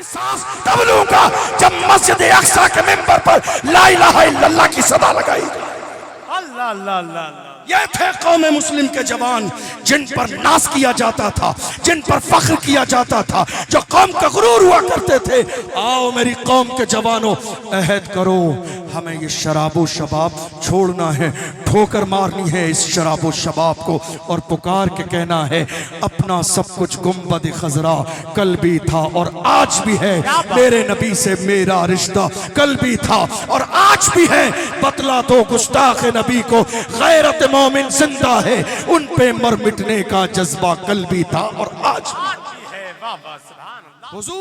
सांस तब लूंगा जब मस्जिद अक्सा के मिंबर पर ला इलाहा इल्लल्लाह की सदा लगाई। अल्लाह अल्लाह अल्लाह। ये थे कौम मुस्लिम के जवान जिन पर नाज किया जाता था, जिन पर फख्र किया जाता था, जो कौम का गुरूर हुआ करते थे। आओ मेरी कौम के जवानों, अहद करो, हमें ये शराबो शबाब छोड़ना है, ठोकर मारनी है इस शराबो शबाब को और पुकार के कहना है अपना सब कुछ गुंबद खजरा कल भी था और आज भी है, मेरे नबी से मेरा रिश्ता कल भी था और आज भी है। बतला दो गुस्ताख नबी को गैरत मोमिन जिंदा है, उन पे मर मिटने का जज्बा कल भी था और आज भी है।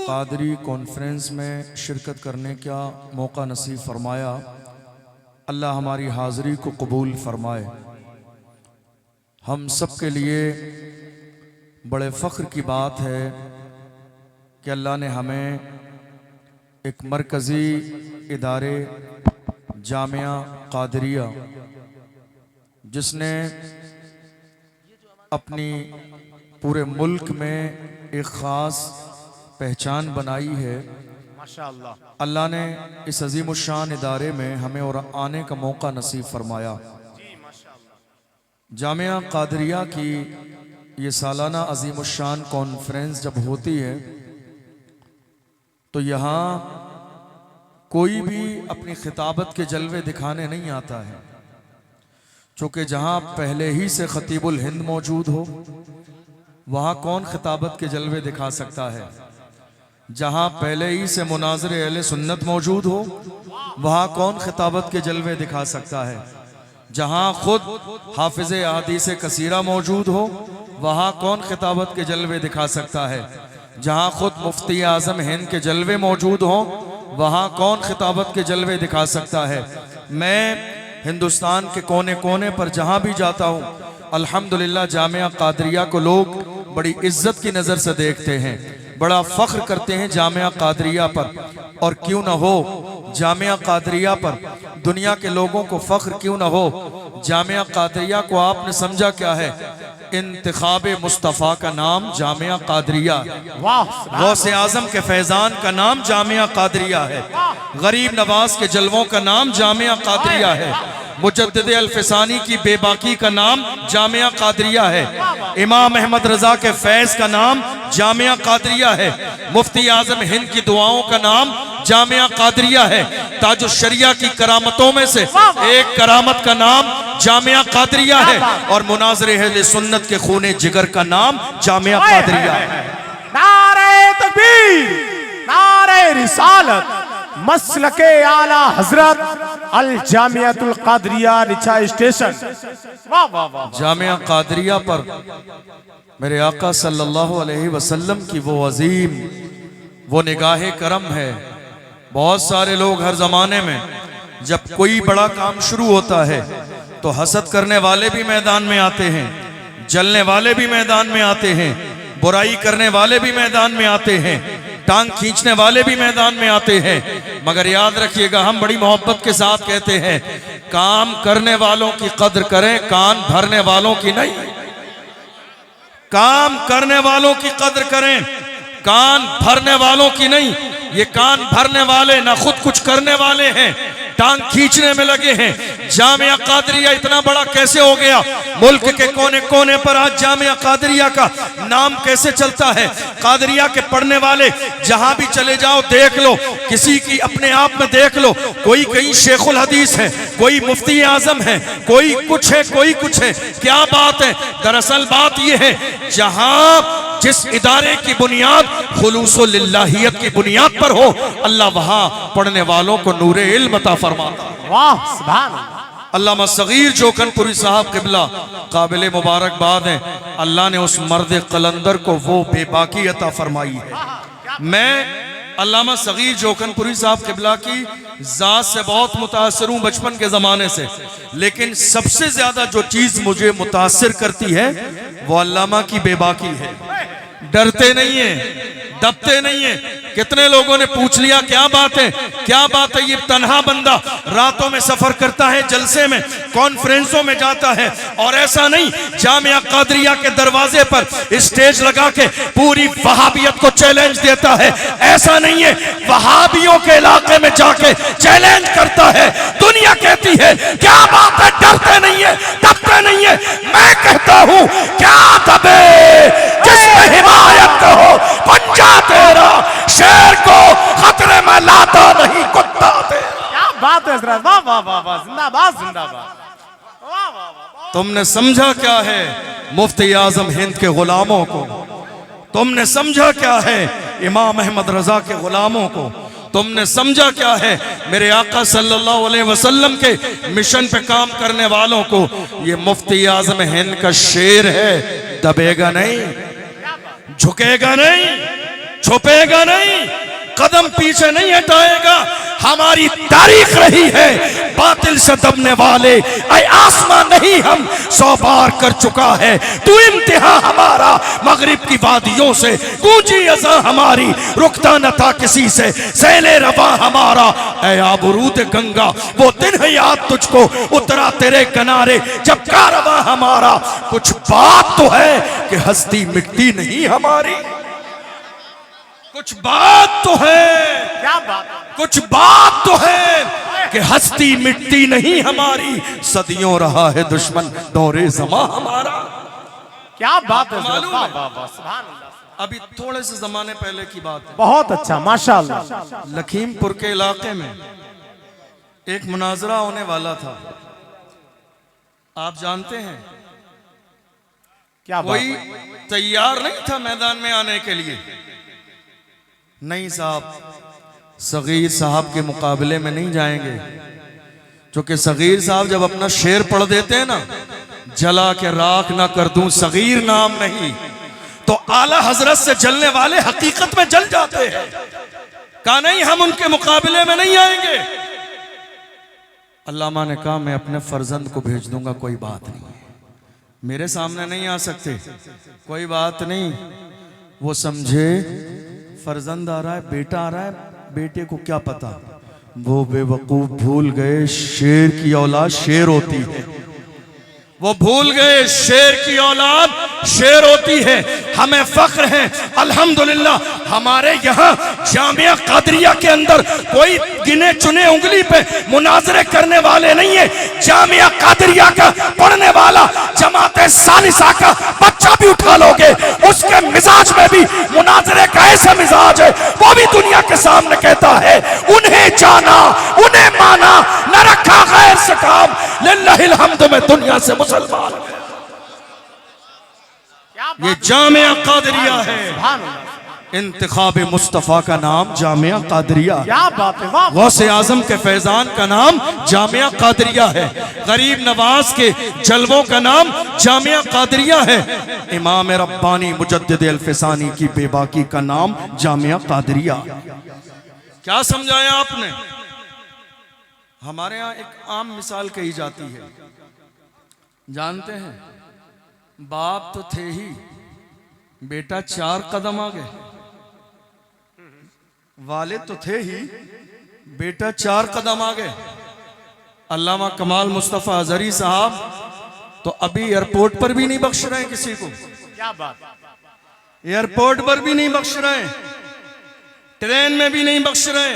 कादरी कॉन्फ्रेंस में शिरकत करने का मौका नसीब फरमाया। अल्लाह हमारी हाज़री को कबूल फरमाए। हम सब के लिए बड़े फ़ख्र की बात है कि अल्लाह ने हमें एक मरकज़ी इदारे जामिया कादरिया, जिसने अपनी पूरे मुल्क में एक ख़ास पहचान बनाई है, माशाअल्लाह, अल्लाह ने इस अजीमुशान इदारे में हमें और आने का मौका नसीब फरमाया। जामिया कादरिया की ये सालाना अजीमुशान कॉन्फ्रेंस जब होती है तो यहाँ कोई भी अपनी खिताबत के जलवे दिखाने नहीं आता है, चूँकि जहाँ पहले ही से खतीबुल हिंद मौजूद हो वहाँ कौन खिताबत के जलवे दिखा सकता है। जहाँ पहले ही से मुनाज़िर अहले सुन्नत मौजूद हो वहाँ कौन खिताबत के जलवे दिखा सकता है। जहाँ खुद हाफिज़ अहादीस कसीरा मौजूद हो वहाँ कौन खिताबत के जलवे दिखा सकता है। जहाँ खुद मुफ्ती आज़म हिंद के जलवे मौजूद हों वहाँ कौन खिताबत के जलवे दिखा सकता है। मैं हिंदुस्तान के कोने कोने पर जहाँ भी जाता हूँ अल्हम्दुलिल्लाह जामिया कादरिया को लोग बड़ी इज्जत की नज़र से देखते हैं, बड़ा फ़ख्र करते हैं जामिया कादरिया पर। और क्यों ना हो जामिया कादरिया पर दुनिया के लोगों को फ़ख्र क्यों ना हो। जामिया कादरिया को आपने समझा क्या है? इंतिखाब मुस्तफ़ा का नाम जामिया कादरिया, गौसे आज़म के फैज़ान का नाम जामिया कादरिया है, गरीब नवाज के जलवों का नाम जामिया कादरिया है, मुजद्दिद अल-फ़सानी की बेबाकी का नाम जामिया कादरिया है, इमाम अहमद रज़ा के फैज़ का नाम जामिया कादरिया है, मुफ्ती आज़म हिंद की दुआओं का नाम जामिया कादरिया है, ताजुश शरिया की करामतों में से एक करामत का नाम जामिया कादरिया है और मुनाज़िर अहले सुन्नत के खूने जिगर का नाम जामिया कादरिया है। नारे तकबीर, नारे रिसालत, मसलके आला हजरत अल जामियातुल कादरिया रिचा स्टेशन। वाह वाह वाह। जामिया कादरिया पर मेरे आका सल्लल्लाहु अलैहि वसल्लम की वो अजीम वो निगाहे करम है। बहुत सारे लोग हर जमाने में जब कोई बड़ा काम शुरू होता है तो हसद करने वाले भी मैदान में आते हैं, जलने वाले भी मैदान में आते हैं, बुराई करने वाले भी मैदान में आते हैं, टांग खींचने वाले भी मैदान में आते हैं। मगर याद रखिएगा, हम बड़ी मोहब्बत के साथ कहते हैं काम करने वालों की कद्र करें, कान भरने वालों की नहीं। काम करने वालों की कद्र करें, कान भरने वालों की नहीं। ये कान भरने वाले ना खुद कुछ करने वाले हैं, टांग खींचने में लगे हैं। जामिया कादरिया इतना बड़ा कैसे हो गया? मुल्क के कोने कोने पर आज जामिया कादरिया का नाम कैसे चलता है? कादरिया के पढ़ने वाले जहां भी चले जाओ देख लो, किसी की अपने आप में देख लो, कोई कहीं शेखुल हदीस है, कोई मुफ्ती आजम है, कोई कुछ है, कोई कुछ है। क्या बात है? दरअसल बात यह है, जहां जिस इदारे की बुनियाद खुलूसो लिल्लाहियत की बुनियाद पर हो, अल्लाह वहां पढ़ने वालों को नूरे इल्म अता फरमाता है। वाह सुभान अल्लाह। अल्लामा सगीर जोकनपुरी साहब किबला काबिल मुबारकबाद हैं। अल्लाह ने उस मर्द कलंदर को वो बेबाकी अता फरमाई है। मैं अल्लामा सगीर जोकनपुरी साहब किबला की जात से बहुत मुतासिर हूँ बचपन के ज़माने से, लेकिन सबसे ज़्यादा जो चीज़ मुझे मुतासिर करती है वो अल्लामा की बेबाकी है। डरते नहीं है, दबते नहीं है, कितने लोगों ने पूछ लिया क्या बात है, क्या बात है, ये तन्हा बंदा रातों में सफर करता है, जलसे में कॉन्फ्रेंसों में जाता है, और ऐसा नहीं जामिया कादरिया के दरवाजे पर स्टेज लगा के पूरी वहाबियत को चैलेंज देता है। ऐसा नहीं है, वहाबियों के इलाके में जाके चैलेंज करता है। दुनिया कहती है क्या बात है, डरते नहीं है, दबते नहीं है। मैं कहता हूं क्या दबे जिसमें हिमायत हो, पंजा तेरा शेर को खतरे में लाता नहीं कुत्ता तेरा। क्या बात है हजरत, वाह वाह वाह वाह, जिंदाबाद जिंदाबाद, वाह वाह वाह। तुमने समझा क्या है मुफ्ती आजम हिंद के गुलामों को, तुमने समझा क्या है इमाम अहमद रजा के गुलामों को, तुमने समझा क्या है मेरे आका सल्लल्लाहु अलैहि वसल्लम के मिशन पे काम करने वालों को। ये मुफ्ती आजम हिंद का शेर है, दबेगा नहीं, झुकेगा नहीं, छुपेगा नहीं, कदम पीछे नहीं हटाएगा। हमारी तारीख रही है बातिल से दबने वाले ऐ आसमान नहीं हम 100 बार कर चुका है। तू इम्तिहा हमारा मगरिब की वादियों से, गूंजी अज़ा हमारी रुकता न था किसी से, सैले रवा हमारा ऐ आबरूद गंगा, वो दिन है याद तुझको उतरा तेरे किनारे जब कारवां हमारा। कुछ बात तो है कि हस्ती मिटती नहीं हमारी, कुछ बात तो है, क्या बात, कुछ बात तो है कि हस्ती मिटती नहीं हमारी। सदियों रहा है दुश्मन दौरे ज़मा हमारा। क्या बात है हजरत, मालूम वाह है? वाह वाह, सुभान अल्लाह। अभी थोड़े से जमाने पहले की बात है, बहुत अच्छा, माशाअल्लाह। लखीमपुर के इलाके में एक मुनाजरा होने वाला था। आप जानते हैं क्या बात, कोई तैयार नहीं था मैदान में आने के लिए। नहीं साहब, सगीर साहब के मुकाबले में नहीं जाएंगे, क्योंकि सगीर साहब जब अपना शेर पढ़ देते हैं ना, जला के राख ना कर दूं सगीर नाम नहीं, तो आला हजरत से जलने वाले हकीकत में जल जाते हैं। कहा नहीं हम उनके मुकाबले में नहीं आएंगे। अल्लामा ने कहा मैं अपने फर्जंद को भेज दूंगा, कोई बात नहीं, मेरे सामने नहीं आ सकते, कोई बात नहीं। वो समझे फर्जंद आ रहा है, बेटा आ रहा है, बेटे को क्या पता, वो बेवकूफ भूल गए शेर की औलाद शेर होती है, वो भूल गए शेर की औलाद शेर होती है। हमें फख्र है अल्हम्दुलिल्लाह, हमारे यहाँ जामिया कादरिया के अंदर कोई गिने चुने उंगली पे मुनाजरे करने वाले नहीं है। जामिया कादरिया का पढ़ने वाला जमाते सालिसा का बच्चा भी उठा लोगे, उसके मिजाज में भी मुनाजरे का ऐसा मिजाज है, वो भी दुनिया के सामने कहता है उन्हें जाना उन्हें माना, न रखा गैर से काम, लिल्लाहिल हम्द में दुनिया से मुसलमान। ये जामिया कादरिया है, सुभान अल्लाह। इंतिखाब मुस्तफ़ा का नाम जामिया कादरिया, क्या बात है, वाह। गौसे आजम के फैजान का नाम जामिया कादरिया है, गरीब नवाज के जलवों का नाम जामिया कादरिया है, इमाम रब्बानी मुजद्दिद अल-फिसानी की बेबाकी का नाम जामिया कादरिया। क्या समझाया आपने? हमारे यहाँ एक आम मिसाल कही जाती है, जानते हैं, बाप तो थे ही, बेटा 4 कदम आ गए, वालिद तो थे ही, बेटा 4 कदम आ गए। अल्लामा कमाल मुस्तफ़ा अजहरी साहब तो अभी एयरपोर्ट पर भी नहीं बख्श रहे हैं किसी को, क्या बात, एयरपोर्ट पर भी नहीं बख्श रहे, ट्रेन में भी नहीं बख्श रहे,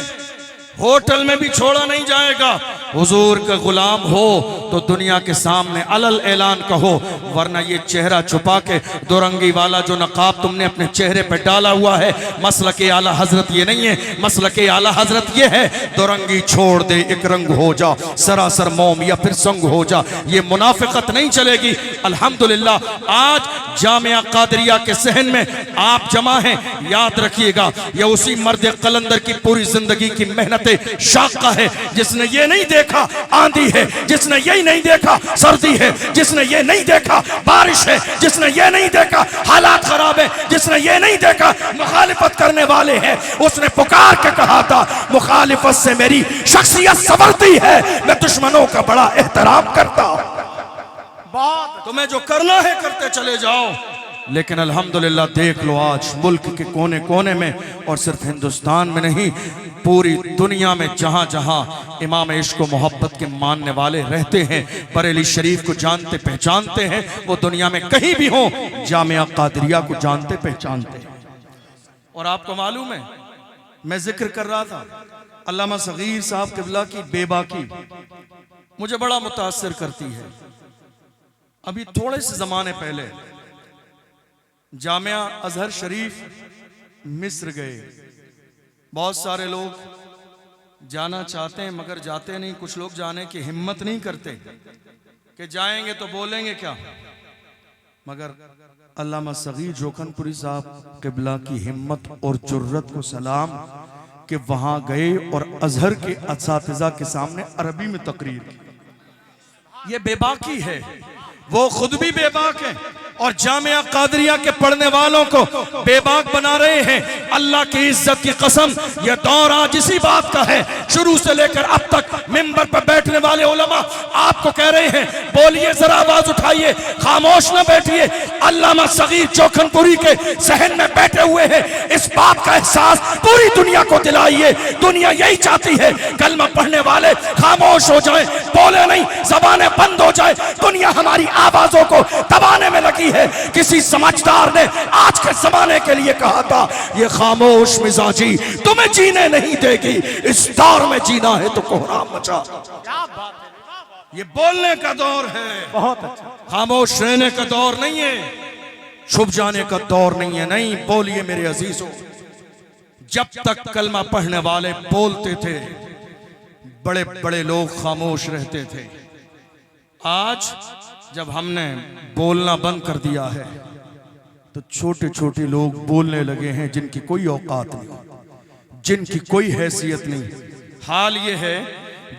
होटल में भी छोड़ा नहीं जाएगा। हुजूर का गुलाम हो तो दुनिया के सामने अलल ऐलान कहो, वरना ये चेहरा छुपा के दोरंगी वाला जो नकाब तुमने अपने चेहरे पे डाला हुआ है, मसलक आला हजरत ये नहीं है, मसलक आला हजरत ये है दोरंगी छोड़ दे एक रंग हो जा, सरासर मोम या फिर संग हो जा, ये मुनाफिकत नहीं चलेगी। अल्हम्दुलिल्लाह आज जामिया कादरिया के सहन में आप जमा हैं, याद रखिएगा ये उसी मर्द कलंदर की पूरी जिंदगी की मेहनत शाका है, जिसने ये नहीं देखा आंधी है, जिसने यही नहीं देखा सर्दी है, जिसने ये नहीं देखा बारिश है, जिसने ये नहीं देखा हालात खराब है, जिसने ये नहीं देखा मुखालिफत करने वाले हैं, उसने पुकार के कहा था मुखालिफत से मेरी शख्सियत संवरती है, मैं दुश्मनों का बड़ा एहतराम करता हूं। बहुत तुम्हें जो करना है करते चले जाओ, लेकिन अल्हम्दुलिल्लाह देख लो आज मुल्क के कोने कोने में, और सिर्फ हिंदुस्तान में नहीं पूरी दुनिया में जहां जहां इमाम इश्क व मोहब्बत के मानने वाले रहते हैं, बरेली शरीफ को जानते पहचानते हैं, वो दुनिया में कहीं भी हो जामिया कादरिया को जानते पहचानते हैं। और आपको मालूम है, मैं जिक्र कर रहा था अल्लामा सगीर साहब क़िबला की बेबाकी मुझे बड़ा मुतासिर करती है। अभी थोड़े से जमाने पहले जामिया अजहर शरीफ मिस्र गए। बहुत सारे लोग जाना चाहते हैं मगर जाते नहीं, कुछ लोग जाने की हिम्मत नहीं करते कि जाएंगे तो बोलेंगे क्या। मगर अल्लामा सगीर जोखनपुरी साहब क़िबला की हिम्मत और जुर्रत को सलाम कि वहां गए और अजहर के असातिज़ा के सामने अरबी में तकरीर की। ये बेबाकी है, वो खुद भी बेबाक है और जामिया कादरिया के पढ़ने वालों को बेबाक बना रहे हैं। अल्लाह की इज्जत की कसम, यह दौर आज इसी बात का है। शुरू से लेकर अब तक मिंबर पर बैठने वाले उलमा आपको कह रहे हैं बोलिए, जरा आवाज उठाइए, खामोश न बैठिए। अल्लामा सगीर जोखनपुरी के सहन में बैठे हुए हैं। इस बात का एहसास पूरी दुनिया को दिलाइए। दुनिया यही चाहती है कलमा पढ़ने वाले खामोश हो जाएं, बोले नहीं, ज़बानें बंद हो जाए। दुनिया हमारी आवाजों को दबाने में लगी है। किसी समझदार ने आज के जमाने के लिए कहा था, ये खामोश मिजाजी तुम्हें जीने नहीं देगी, इस दौर में जीना है तो कोहराम मचा। ये बोलने का दौर है, बहुत अच्छा। खामोश रहने का दौर नहीं है, छुप जाने का दौर नहीं है। नहीं, बोलिए मेरे अजीजों। जब तक कलमा पढ़ने वाले बोलते थे बड़े बड़े लोग खामोश रहते थे। आज जब हमने बोलना बंद कर दिया है तो छोटे छोटे लोग बोलने लगे हैं जिनकी कोई औकात नहीं, जिनकी कोई हैसियत नहीं। हाल ये है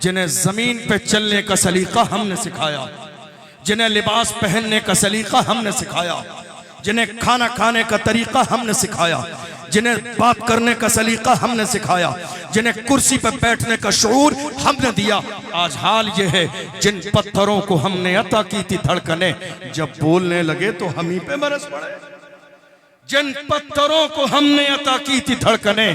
जिन्हें जमीन पे चलने का सलीका हमने सिखाया, जिन्हें लिबास पहनने का सलीका हमने सिखाया, जिन्हें खाना खाने का तरीका हमने सिखाया, जिन्हें बात करने का सलीका हमने सिखाया, जिन्हें कुर्सी पर बैठने का शऊर हमने दिया। आज हाल ये है जिन पत्थरों को हमने अता की थी धड़कने, जब बोलने लगे तो हम ही पे बरस पड़े। जिन पत्थरों को हमने अता की थी धड़कने,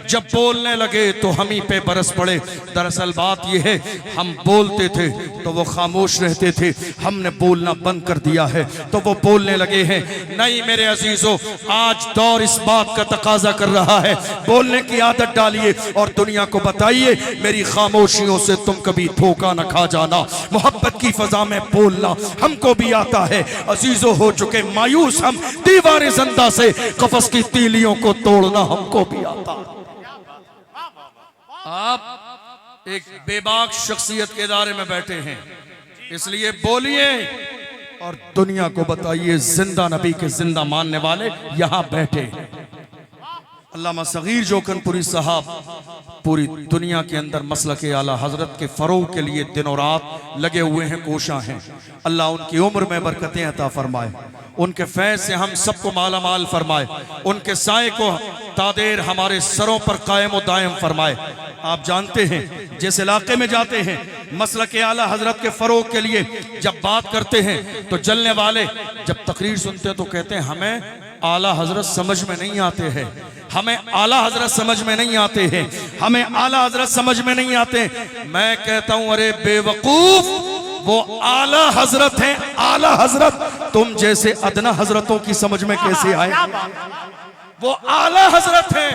जब बोलने लगे तो हम ही पे बरस पड़े। दरअसल बात यह है, हम बोलते थे तो वो खामोश रहते थे, हमने बोलना बंद कर दिया है तो वो बोलने लगे हैं। नहीं मेरे अजीजों, आज दौर इस बात का तकाजा कर रहा है, बोलने की आदत डालिए और दुनिया को बताइए मेरी खामोशियों से तुम कभी धोखा न खा जाना। मोहब्बत की फजा में बोलना हमको भी आता है। अजीजों हो चुके मायूस हम दीवार जिंदा से, कफस की तीलियों को तोड़ना हमको भी आता। आप एक बेबाक शख्सियत के इदारे में बैठे हैं, इसलिए बोलिए और दुनिया को बताइए जिंदा नबी के जिंदा मानने वाले यहां बैठे हैं। अल्लामा सगीर जोखनपुरी साहब पूरी दुनिया के अंदर मसलक आला हजरत के फरोग के लिए दिनों रात लगे हुए हैं, कोशा हैं। अल्लाह उनकी उम्र में बरकतें अता फरमाए, उनके फैज़ से हम सबको माला माल फरमाए, उनके साए को तादेर हमारे सरों पर कायम व दायम फरमाए। आप जानते हैं जिस इलाके में जाते हैं मसलक आला हजरत के फरोग के लिए जब बात करते हैं तो जलने वाले जब तकरीर सुनते हैं तो कहते हैं हमें आला हजरत समझ में नहीं आते हैं, हमें आला हजरत समझ में नहीं आते हैं, हमें आला हजरत समझ में नहीं आते। मैं कहता हूं अरे बेवकूफ, वो आला हजरत हैं, आला हजरत। तुम जैसे अदना हजरतों की समझ में कैसे आए? वो आला हजरत हैं,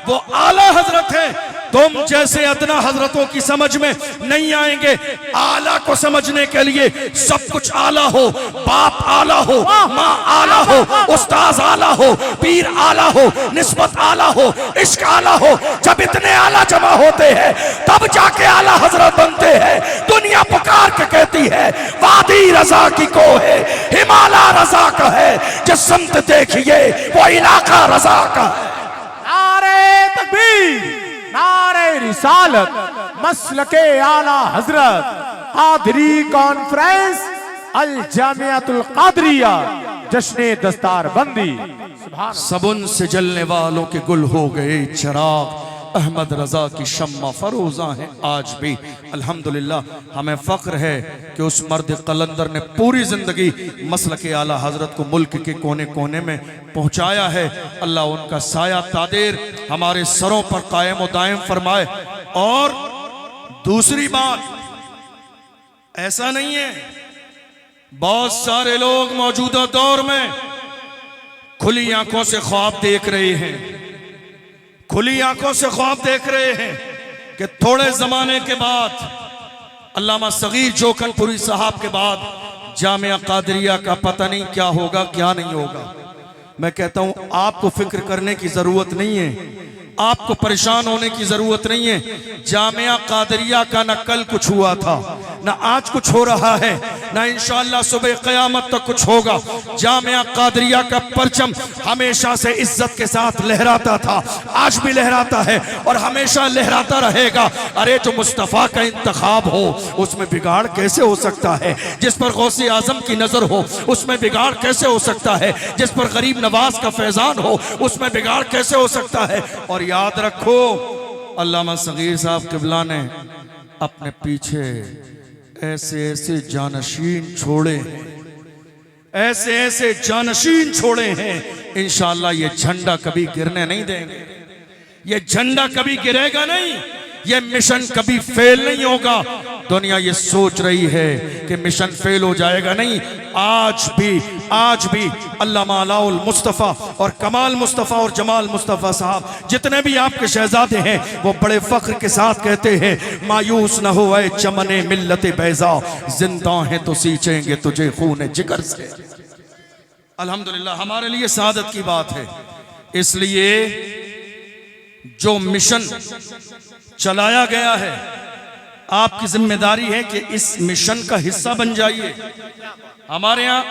वो आला हजरत हैं। तुम जैसे अदना हजरतों की समझ में नहीं आएंगे। आला को समझने के लिए सब कुछ आला हो, बाप आला हो, माँ आला हो, उस्ताद आला हो, पीर आला हो, निस्बत आला हो, इश्क आला हो। जब इतने आला जमा होते हैं तब जाके आला हजरत बनते हैं। दुनिया पुकार के कहती है वादी रजा की को है, हिमालय रजा का है, जिस समत देखिए वो इलाका रजा का है। नारे तकबीर, नारे रिसालत, मसलके आला हजरत, कादरी कॉन्फ्रेंस, अल जामियातुल कादरिया, जश्ने दस्तार बंदी। सबुन से जलने वालों के गुल हो गए चिराग, अहमद रजा की शम्मा फरोजा हैं आज भी। अल्हम्दुलिल्लाह हमें फ़ख्र है कि उस मर्द कलंदर ने पूरी ज़िंदगी मसलक आला हज़रत को मुल्क के कोने कोने में पहुँचाया है। अल्लाह उनका साया तादेर हमारे सरों पर कायम व दायम फरमाए। और दूसरी बात, ऐसा नहीं है, बहुत सारे लोग मौजूदा दौर में खुली आंखों से ख्वाब देख रहे हैं, खुली आंखों से ख्वाब देख रहे हैं कि थोड़े जमाने के बाद अल्लामा सगीर जोकनपुरी साहब के बाद जामिया कादरिया का पता नहीं क्या होगा क्या नहीं होगा। मैं कहता हूं आपको फिक्र करने की जरूरत नहीं है, आपको परेशान होने की जरूरत नहीं है। जामिया कादरिया का न कल कुछ हुआ था, न आज कुछ हो रहा है, न इंशाअल्लाह सुबह क़यामत तक कुछ होगा। जामिया कादरिया का परचम हमेशा से इज्जत के साथ लहराता था, आज भी लहराता है और हमेशा लहराता रहेगा। अरे जो मुस्तफ़ा का इंतखाब हो उसमें बिगाड़ कैसे हो सकता है? जिस पर गौसे आजम की नजर हो उसमें बिगाड़ कैसे हो सकता है? जिस पर गरीब नवाज का फैजान हो उसमें बिगाड़ कैसे हो सकता है? और याद रखो, अल्लामा सगीर साहब किबला ने अपने पीछे ऐसे ऐसे जानशीन छोड़े हैं, ऐसे ऐसे जानशीन छोड़े हैं, इंशाअल्लाह ये झंडा कभी गिरने नहीं देंगे, ये झंडा कभी गिरेगा नहीं, ये मिशन कभी फेल नहीं होगा। दुनिया ये सोच रही है कि मिशन फेल हो जाएगा, नहीं, आज भी अल्लामा अलाउल मुस्तफ़ा और कमाल मुस्तफ़ा और जमाल मुस्तफ़ा साहब जितने भी आपके शहजादे हैं वो बड़े फ़ख्र के साथ कहते हैं, मायूस न हो ऐ चमने मिल्लत बैज़ा, जिंदा हैं तो सींचेंगे तुझे खून जिगर से। अल्हम्दुलिल्लाह हमारे लिए सादत की बात है। इसलिए जो मिशन चलाया गया है, आपकी जिम्मेदारी है कि इस मिशन का हिस्सा बन जाइए। हमारे यहाँ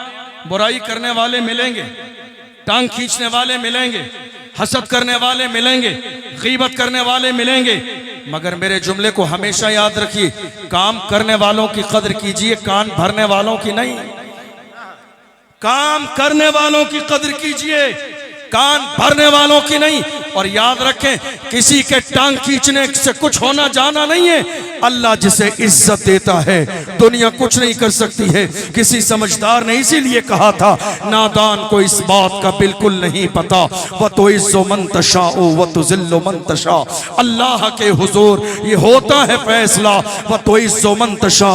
बुराई करने वाले मिलेंगे, टांग खींचने वाले मिलेंगे, हसद करने वाले मिलेंगे, गीबत करने वाले मिलेंगे, मगर मेरे जुमले को हमेशा याद रखिए, काम करने वालों की कदर कीजिए, कान भरने वालों की नहीं। काम करने वालों की कदर कीजिए, कान भरने वालों की नहीं। और याद रखें, किसी के टांग खींचने से कुछ होना जाना नहीं है। अल्लाह जिसे इज्जत देता है दुनिया कुछ नहीं कर सकती है। किसी समझदार ने इसीलिए कहा था, नादान को इस बात का बिल्कुल नहीं पता, व तो इज्जो मन तशा व तो जिल्लो मन तशा। अल्लाह के हुजूर ये होता है फैसला, व तो इज्जो मन तशा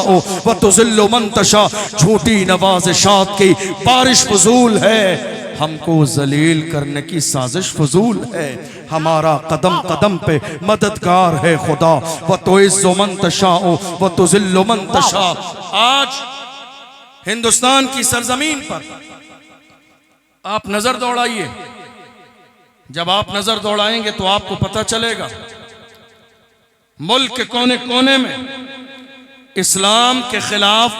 व तो जिल्लो मन तशा। झूठी नवाज़िशात की बारिश फजूल है, हमको जलील करने की साजिश फजूल है। हमारा कदम कदम पे मददगार है खुदा, व तो इज़्ज़ो मन तशा व तो ज़िल्लो मन तशा। आज हिंदुस्तान की सरजमीन पर आप नजर दौड़ाइए, जब आप नजर दौड़ाएंगे तो आपको पता चलेगा मुल्क के कोने कोने में इस्लाम के खिलाफ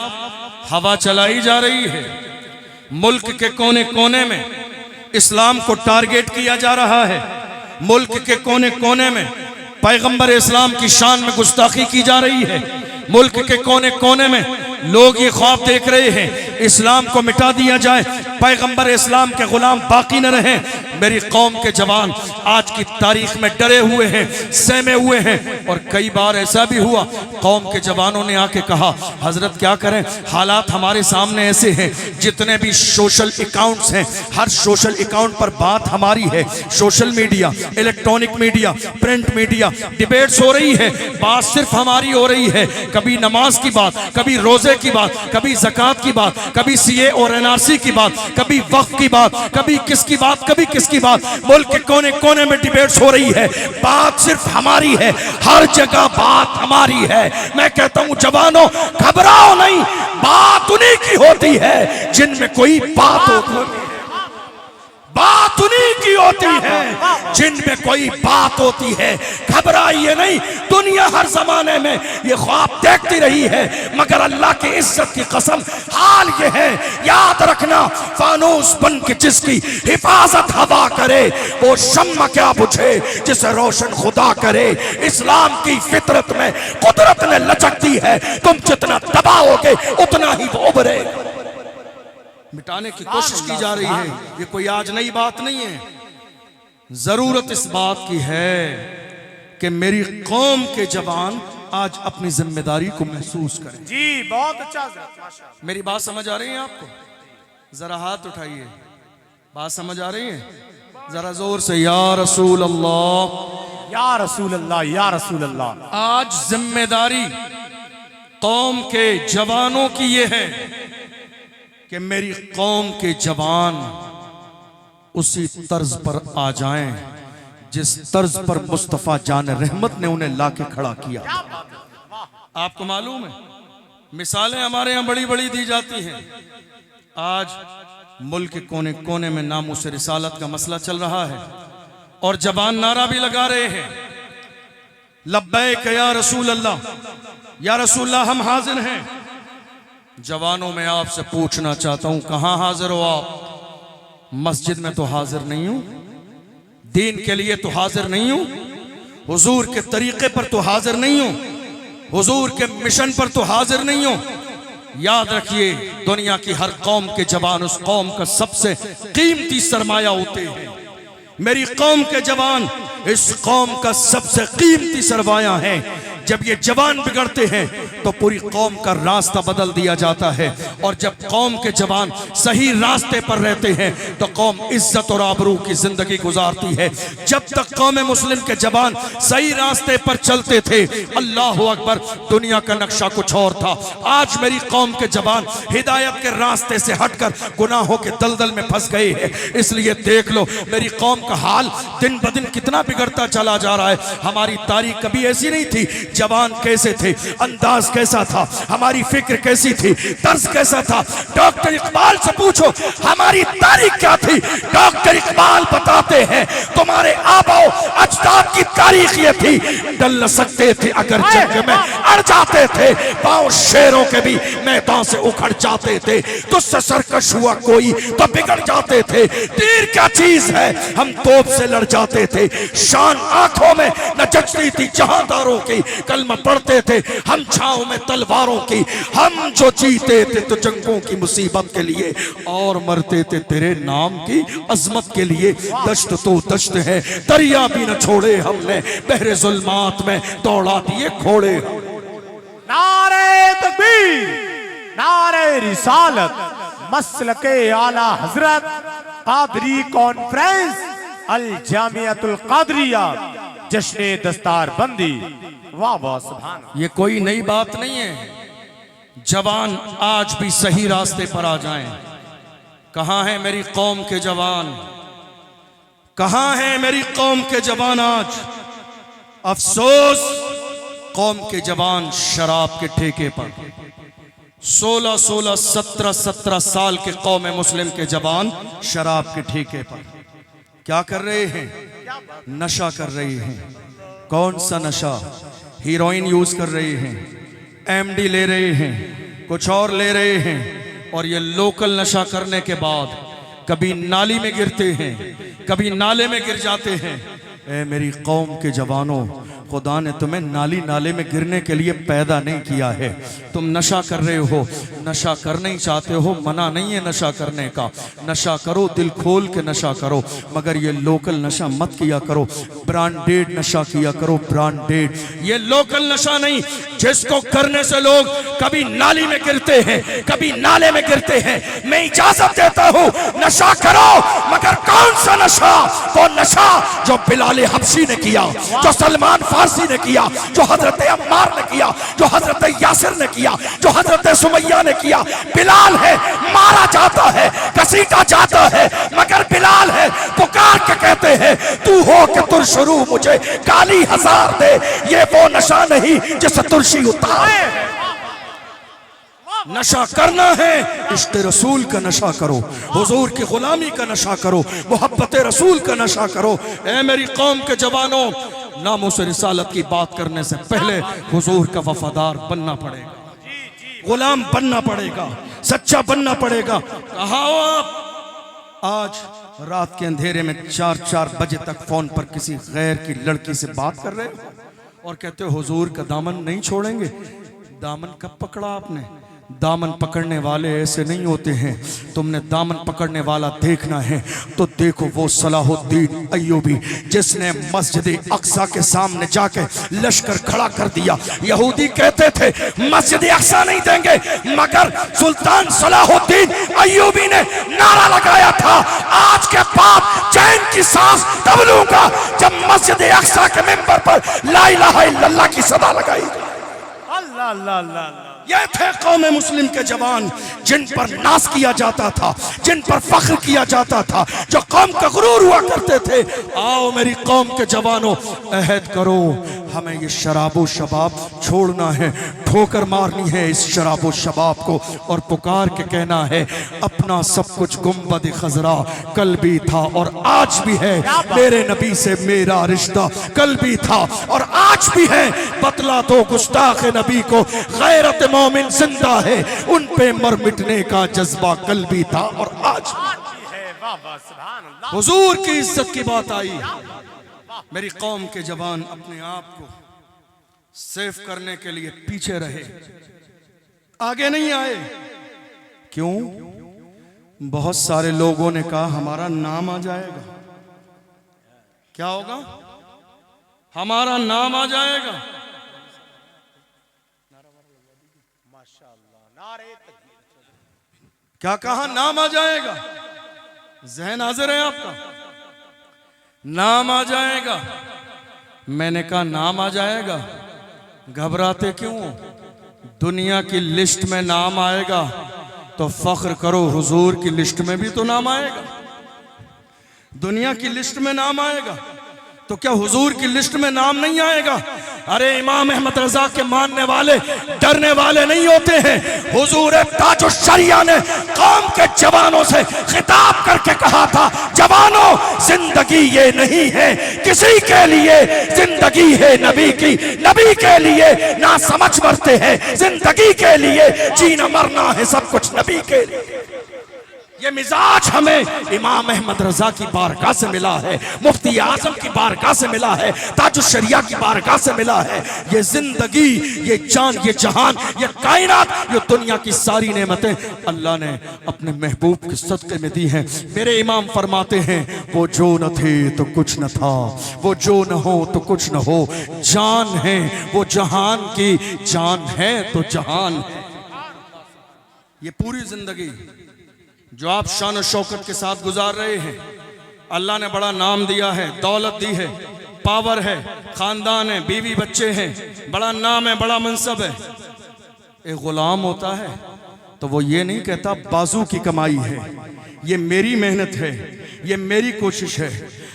हवा चलाई जा रही है। मुल्क के कोने कोने में इस्लाम को टारगेट किया जा रहा है। मुल्क के कोने कोने में पैगंबर इस्लाम की शान में गुस्ताखी की जा रही है। मुल्क के कोने कोने में लोग ये ख्वाब देख रहे हैं इस्लाम को मिटा दिया जाए, पैगंबर इस्लाम के गुलाम बाकी न रहें। मेरी कौम के जवान आज की तारीख में डरे हुए हैं, सहमे हुए हैं। और कई बार ऐसा भी हुआ, कौम के जवानों ने आके कहा, हजरत क्या करें, हालात हमारे सामने ऐसे हैं, जितने भी सोशल अकाउंट्स हैं हर सोशल अकाउंट पर बात हमारी है। Social media, electronic media, print media, debates हो रही है, बात सिर्फ हमारी हो रही है। कभी नमाज की बात, कभी रोजे की बात, कभी ज़कात की बात, कभी सीए और एनआरसी की बात, कभी वक्फ की बात, कभी किसकी बात, कभी किसकी बात। मुल्क के कोने कोने में डिबेट्स हो रही है, बात सिर्फ हमारी है, हर जगह बात हमारी है। मैं कहता हूं जवानों, घबराओ नहीं, बात उन्हीं की होती है जिनमें कोई बात होती है, बात उन्हीं की होती है जिनमें कोई बात होती है। घबराइए नहीं, दुनिया हर जमाने में ये ख्वाब देखती रही है, मगर अल्लाह की इज्जत की कसम हाल ये है, याद रखना, फानूस बन के जिसकी हिफाजत हवा करे वो शम्मा क्या बुझे जिसे रोशन खुदा करे। इस्लाम की फितरत में कुदरत ने लचक दी है, तुम जितना दबाओगे उतना ही वो उभरे। मिटाने की कोशिश की जा रही है, ये कोई आज नई बात नहीं है। जरूरत इस बात की है कि मेरी कौम के जवान आज अपनी जिम्मेदारी को महसूस करें। जी बहुत अच्छा हजरत, माशाअल्लाह। मेरी बात समझ आ रही है आपको? जरा हाथ उठाइए, बात समझ आ रही है? जरा जोर से या रसूल अल्लाह, या रसूल अल्लाह, या रसूल अल्लाह। आज जिम्मेदारी कौम के जवानों की ये है कि मेरी कौम के जवान उसी तर्ज पर आ जाएं जिस तर्ज पर मुस्तफ़ा जान रहमत ने उन्हें लाके खड़ा किया। आपको मालूम है मिसालें हमारे यहाँ बड़ी बड़ी दी जाती हैं। आज मुल्क के कोने कोने में नामूस रिसालत का मसला चल रहा है और जवान नारा भी लगा रहे हैं, लब्बैक या रसूल अल्लाह, या रसूल अल्लाह हम हाजिर हैं। जवानों में आपसे पूछना चाहता हूं कहां हाजिर हो आप? मस्जिद में तो हाजिर नहीं हूं, दीन के लिए तो हाजिर नहीं हूं, हुजूर के तरीके पर तो हाजिर नहीं हूं, हुजूर के मिशन पर तो हाजिर नहीं हूं। याद रखिए दुनिया की हर कौम के जवान उस कौम का सबसे कीमती सरमाया होते हैं। मेरी कौम के जवान इस कौम का सबसे कीमती सरमाया है। जब ये जवान बिगड़ते हैं तो पूरी कौम का रास्ता बदल दिया जाता है, और जब कौम के जवान सही रास्ते पर रहते हैं तो कौम इज्जत और आबरू की जिंदगी गुजारती है। जब तक कौम मुस्लिम के जवान सही रास्ते पर चलते थे, अल्लाह अकबर, दुनिया का नक्शा कुछ और था। आज मेरी कौम के जवान हिदायत के रास्ते से हटकर गुनाहों के दलदल में फंस गए हैं। इसलिए देख लो मेरी कौम का हाल दिन ब दिन कितना बिगड़ता चला जा रहा है। हमारी तारीख कभी ऐसी नहीं थी। जवान कैसे थे, अंदाज कैसा था, हमारी फिक्र कैसी थी, तर्ज कैसा था। डॉक्टर इकबाल से पूछो हमारी तारीख क्या थी। डॉक्टर इकबाल बताते हैं तुम्हारे आबाओ अजदाद की तारीख ये थी, डल न सकते थे अगर जंग में अड़ जाते थे, पांव शेरों के भी मैदान से उखड़ जाते थे, तुझसे सरकश हुआ कोई तो बिगड़ जाते थे। तीर क्या चीज है, हम तोप से लड़ जाते थे, शान आंखों में न जचती थी जहांदारों की, कलमा पढ़ते थे हम छांव में तलवारों की। हम जो जीते थे तो जंगों की मुसीबत के लिए, और मरते थे तेरे नाम की अजमत के लिए। दश्त तो दश्त है, दरिया भी न छोड़े हमने, बहरे जुल्मात में दौड़ा दिए घोड़े। नारे तकबीर, नारे रिसालत, मसलके आला हजरत, कादरी कॉन्फ्रेंस, अल जामियतुल कादरिया, जश्न दस्तार बंदी। वाह वाह सुभान। ये कोई नई बात नहीं है। जवान आज भी सही रास्ते पर आ जाएं। कहां है मेरी कौम के जवान? कहां है मेरी कौम के जवान आज? अफसोस कौम के जवान शराब के ठेके पर 16-16, 17-17 साल के कौम मुस्लिम के जवान शराब के ठेके पर क्या कर रहे हैं? नशा कर रहे हैं। कौन सा नशा? हीरोइन यूज कर रहे हैं, एमडी ले रहे हैं, कुछ और ले रहे हैं, और ये लोकल नशा करने के बाद कभी नाली में गिरते हैं, कभी नाले में गिर जाते हैं। ए मेरी कौम के जवानों, खुदा ने तुम्हें नाली नाले में गिरने के लिए पैदा नहीं किया है। तुम नशा कर रहे हो, नशा करना ही चाहते हो, मना नहीं है नशा करने का। नशा करो, दिल खोल के नशा करो, मगर ये लोकल नशा मत किया करो। ब्रांडेड नशा किया करो, ब्रांडेड। ये लोकल नशा नहीं जिसको करने से लोग कभी नाली में गिरते हैं, कभी नाले में गिरते हैं। मैं इजाजत देता हूँ नशा करो, मगर कौन सा नशा? वो नशा जो बिलाल हबशी ने किया, जो सलमान फारसी ने किया, जो हजरत अम्मार ने किया, जो हजरत यासिर ने किया, जो हजरत सुमैया ने किया। बिलाल है, मारा जाता है, घसीटा जाता है, मगर बिलाल है पुकार के कहते हैं तू हो के तुर शुरू मुझे काली हजार दे। ये वो नशा नहीं जिसे तुलसी उतार। नशा करना है, इश्क रसूल का नशा करो, हुजूर की गुलामी का नशा करो, मोहब्बत रसूल का नशा करो। ए मेरी कौम के जवानों, नामूस रिसालत की बात करने से पहले हुजूर का वफादार बनना पड़ेगा, गुलाम बनना पड़ेगा, सच्चा बनना पड़ेगा। कहाँ हो आप? आज रात के अंधेरे में 4-4 बजे तक फोन पर किसी गैर की लड़की से बात कर रहे हो और कहते हो हुजूर का दामन नहीं छोड़ेंगे। दामन कब पकड़ा आपने? दामन पकड़ने वाले ऐसे नहीं होते हैं। तुमने दामन पकड़ने वाला देखना है तो देखो वो सलाहुद्दीन अय्यूबी जिसने मस्जिद अक्सा के सामने जाके लश्कर खड़ा कर दिया। यहूदी कहते थे मस्जिद अक्सा नहीं देंगे, मगर सुल्तान सलाहुद्दीन अय्यूबी ने नारा लगाया था, आज के बाद चैन की सांस तब लूंगा जब मस्जिद अक्सा के मिंबर पर ला इलाहा इल्लल्लाह की सदा लगाई। अल्लाह अल्लाह अल्लाह अल्लाह। ये थे कौम मुस्लिम के जवान जिन पर नाश किया जाता था, जिन पर फख्र किया जाता था, जो कौम का गुरूर हुआ करते थे। आओ मेरी कौम के जवानों, अहद करो, हमें ये शराबो शबाब छोड़ना है, ठोकर मारनी है इस शराबो शबाब को और पुकार के कहना है अपना सब कुछ गुंबद खजरा कल भी था और आज भी है, मेरे नबी से मेरा रिश्ता कल भी था और आज भी है। बतला दो गुस्ताख नबी को गैरत मोमिन जिंदा है, उन पे मर मिटने का जज्बा कल भी था और आज भी है। वाह वाह सुभान अल्लाह। हुजूर की इज्जत की बात आई। मेरी कौम के जवान अपने आप को सेफ करने के लिए पीछे रहे, आगे नहीं आए। क्यों? बहुत सारे लोगों ने कहा हमारा नाम आ जाएगा। क्या होगा? हमारा नाम आ जाएगा। क्या कहा? नाम आ जाएगा। जहन हाजिर है आपका? नाम आ जाएगा। मैंने कहा नाम आ जाएगा, घबराते क्यों? दुनिया की लिस्ट में नाम आएगा तो फख्र करो, हुजूर की लिस्ट में भी तो नाम आएगा। दुनिया की लिस्ट में नाम आएगा तो क्या हुजूर की लिस्ट में नाम नहीं आएगा? अरे इमाम अहमद रजा के मानने वाले डरने वाले नहीं होते हैं। हुजूर ताजुश शरिया ने कौम के जवानों से खिताब करके कहा था, जवानों जिंदगी ये नहीं है किसी के लिए, जिंदगी है नबी की, नबी के लिए ना समझ मरते हैं, जिंदगी के लिए जीना मरना है सब कुछ नबी के लिए। ये मिजाज हमें इमाम अहमद रजा की बारगाह से मिला है, मुफ्ती आजम की बारगाह से मिला है, ताजुश शरिया की बारगाह से मिला है। ये जिंदगी, ये जान, ये जहान, ये कायनात, ये दुनिया की सारी नेमतें अल्लाह ने अपने महबूब के सदक़े में दी हैं। मेरे इमाम फरमाते हैं वो जो न थे तो कुछ न था, वो जो न हो तो कुछ न हो, जान है वो जहान की, जान है तो जहान है। ये पूरी जिंदगी जो आप शान और शौकत के साथ गुजार रहे हैं, अल्लाह ने बड़ा नाम दिया है, दौलत दी है, पावर है, खानदान है, बीवी बच्चे हैं, बड़ा नाम है, बड़ा मनसब है। एक गुलाम होता है तो वो ये नहीं कहता बाजू की कमाई है, ये मेरी मेहनत है, ये मेरी कोशिश है,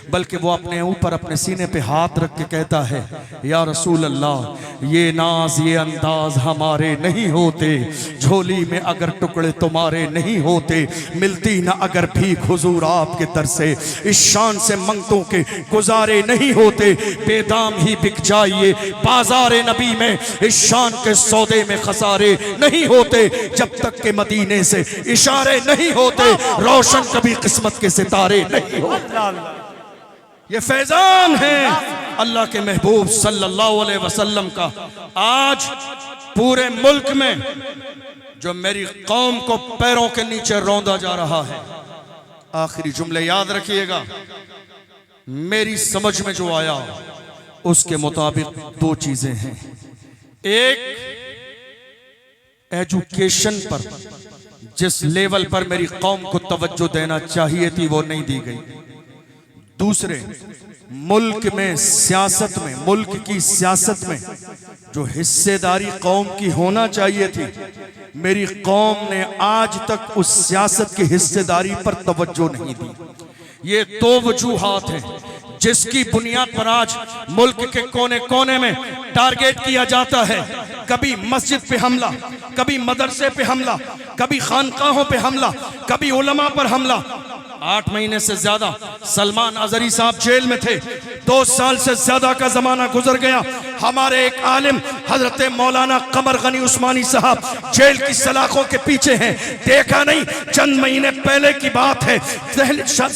बल्कि वो अपने ऊपर अपने सीने पे हाथ रख के कहता है या रसूल अल्लाह ये नाज ये अंदाज हमारे नहीं होते, झोली में अगर टुकड़े तुम्हारे नहीं होते, मिलती ना अगर भीख हुजूर आपके दर से, इस शान से मंगतों के गुजारे नहीं होते, बेदाम ही बिक जाइए बाजारे नबी में, इस शान के सौदे में खसारे नहीं होते, जब तक के मदीने से इशारे नहीं होते, रोशन कभी किस्मत के सितारे नहीं होते। ये फैजान है अल्लाह के महबूब सल्लल्लाहु अलैहि वसल्लम का। आज पूरे मुल्क में जो मेरी कौम को पैरों के नीचे रौंदा जा रहा है, आखिरी जुमले याद रखिएगा, मेरी समझ में जो आया उसके मुताबिक दो चीजें हैं। एक, एजुकेशन पर जिस लेवल पर मेरी कौम को तवज्जो देना चाहिए थी वो नहीं दी गई। दूसरे, मुल्क में सियासत में, मुल्क की सियासत में जो हिस्सेदारी कौम की होना चाहिए थी, मेरी कौम ने आज तक उस सियासत की हिस्सेदारी पर तवज्जो नहीं दी। ये दो वजूहात हैं जिसकी बुनियाद पर आज मुल्क के कोने कोने में टारगेट किया जाता है। कभी मस्जिद पे हमला, कभी मदरसे पे हमला, कभी खानकाहों पे हमला, कभी उलमा पर हमला। 8 महीने से ज्यादा सलमान अजहरी साहब जेल में थे, 2 साल से ज्यादा का जमाना गुजर गया, हमारे एक आलिम हजरत मौलाना कमर गनी उस्मानी साहब जेल की सलाखों के पीछे हैं, देखा नहीं, चंद महीने पहले की बात है,